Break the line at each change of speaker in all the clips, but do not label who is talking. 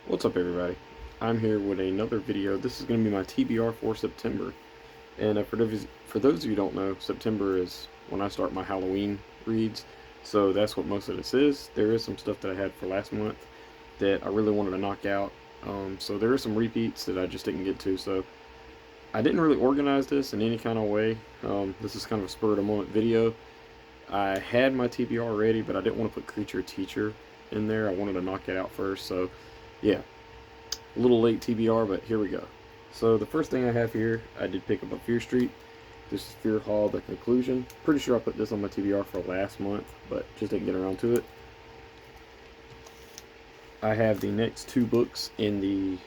What's up, everybody? I'm here with another video. This is going to be my TBR for September. And for those of you who don't know, September is when I start my Halloween reads. So that's what most of this is. There is some stuff that I had for last month that I really wanted to knock out. So there are some repeats that I just didn't get to. So I didn't really organize this in any kind of way. This is kind of a spur of the moment video. I had my TBR ready, but I didn't want to put Creature Teacher in there. I wanted to knock it out first. So yeah, a little late TBR, but here we go. So the first thing I have here, I did pick up a Fear Street. This is Fear Hall, The Conclusion. Pretty sure I put this on my TBR for last month, but just didn't get around to it. I have the next two books in the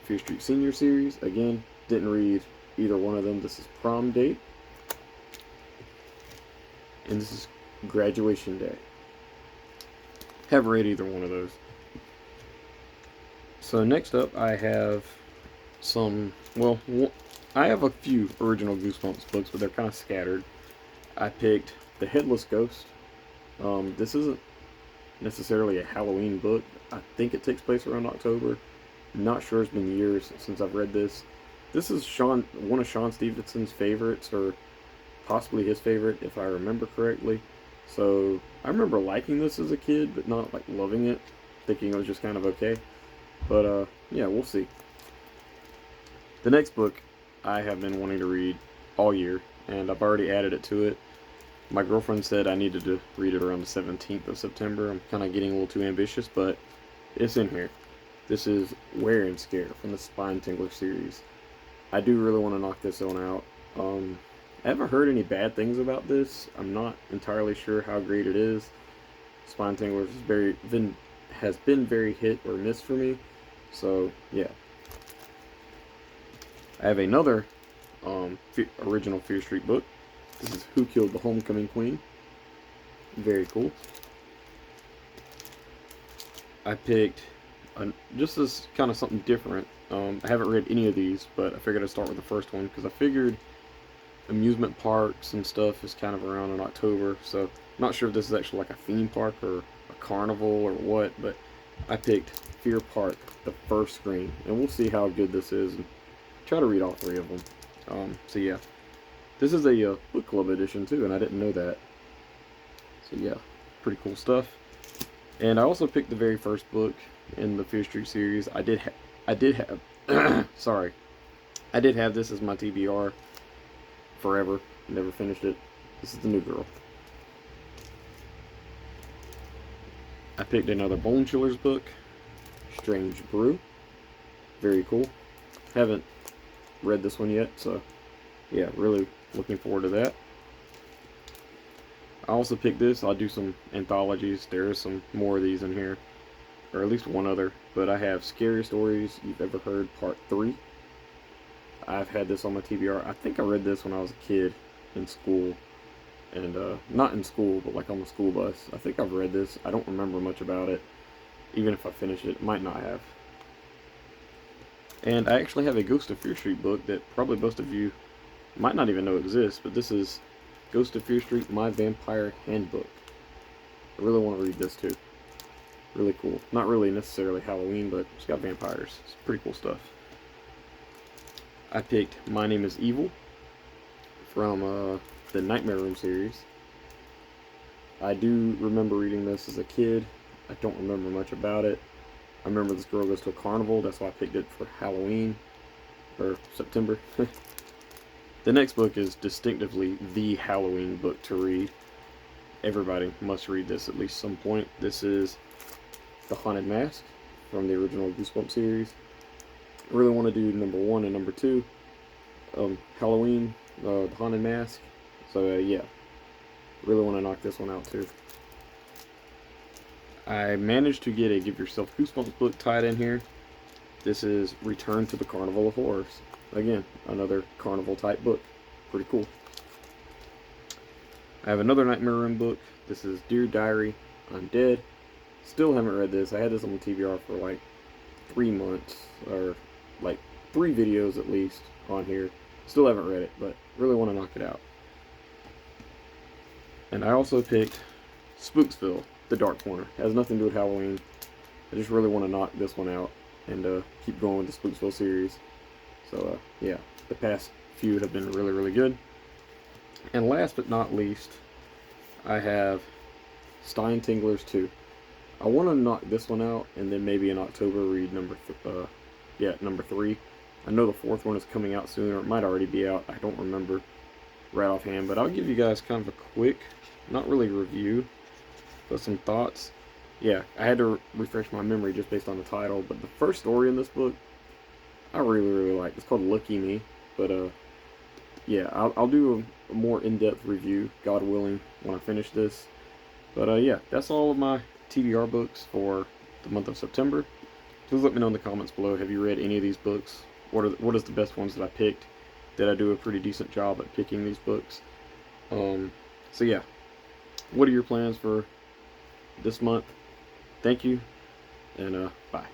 Fear Street Senior series. Again, didn't read either one of them. This is Prom Date, and this is Graduation Day. Haven't read either one of those. So next up, I have I have a few original Goosebumps books, but they're kind of scattered. I picked The Headless Ghost. This isn't necessarily a Halloween book. I think it takes place around October. Not sure, it's been years since I've read this. This is one of Sean Stevenson's favorites, or possibly his favorite, if I remember correctly. So I remember liking this as a kid, but not like loving it, thinking it was just kind of okay. But yeah, we'll see. The next book I have been wanting to read all year, and I've already added it to it. My girlfriend said I needed to read it around the 17th of September. I'm kind of getting a little too ambitious, but it's in here. This is Wear and Scare from the Spine Tingler series. I do really want to knock this one out. I haven't heard any bad things about this. I'm not entirely sure how great it is. Spine Tingler has been very hit or miss for me. So yeah, I have another original Fear Street book. This is Who Killed the Homecoming Queen. Very cool. I picked just as kind of something different. I haven't read any of these, but I figured I'd start with the first one because I figured amusement parks and stuff is kind of around in October. So I'm not sure if this is actually like a theme park or a carnival or what, but I picked Fear Park, the first screen, and we'll see how good this is and try to read all three of them. So yeah, this is a book club edition too, and I didn't know that. So yeah, pretty cool stuff. And I also picked the very first book in the Fear Street series. I did have sorry, I did have this as my TBR forever. Never finished it. This is The New Girl. I picked another Bone Chillers book, Strange Brew. Very cool. Haven't read this one yet, so yeah, really looking forward to that. I also picked this. I'll do some anthologies. There are some more of these in here, or at least one other. But I have Scary Stories You've Ever Heard Part 3. I've had this on my TBR. I think I read this when I was a kid in school. And not in school, but like on the school bus. I think I've read this. I don't remember much about it. Even if I finish it, might not have. And I actually have a Ghost of Fear Street book that probably most of you might not even know exists, but this is Ghost of Fear Street, My Vampire Handbook. I really want to read this too. Really cool. Not really necessarily Halloween, but it's got vampires. It's pretty cool stuff. I picked My Name is Evil from the Nightmare Room series. I do remember reading this as a kid. I don't remember much about it. I remember this girl goes to a carnival. That's why I picked it for Halloween or September. The next book is distinctively the Halloween book to read. Everybody must read this at least some point. This is The Haunted Mask from the original Goosebumps series. I really want to do number 1 and number 2. Halloween, The Haunted Mask. So yeah, really want to knock this one out too. I managed to get a Give Yourself Goosebumps book tied in here. This is Return to the Carnival of Horrors. Again, another carnival type book. Pretty cool. I have another Nightmare Room book. This is Dear Diary, I'm Dead. Still haven't read this. I had this on the TBR for like 3 months, or like 3 videos at least on here. Still haven't read it, but really want to knock it out. And I also picked Spooksville, The Dark Corner. It has nothing to do with Halloween. I just really want to knock this one out. and keep going with the Spooksville series. So yeah, the past few have been really, really good. And last but not least, I have Stein Tinglers 2. I want to knock this one out, and then maybe in October read number 3. I know the fourth one is coming out soon, or it might already be out. I don't remember right offhand, but I'll give you guys kind of a quick, not really review, but some thoughts. Yeah, I had to refresh my memory just based on the title, but the first story in this book, I really, really like. It's called Lucky Me, but yeah, I'll do a more in-depth review, God willing, when I finish this. But yeah, that's all of my TBR books for the month of September. Please let me know in the comments below. Have you read any of these books? What is the best ones that I picked? Did I do a pretty decent job at picking these books? So yeah, what are your plans for this month? Thank you, and bye.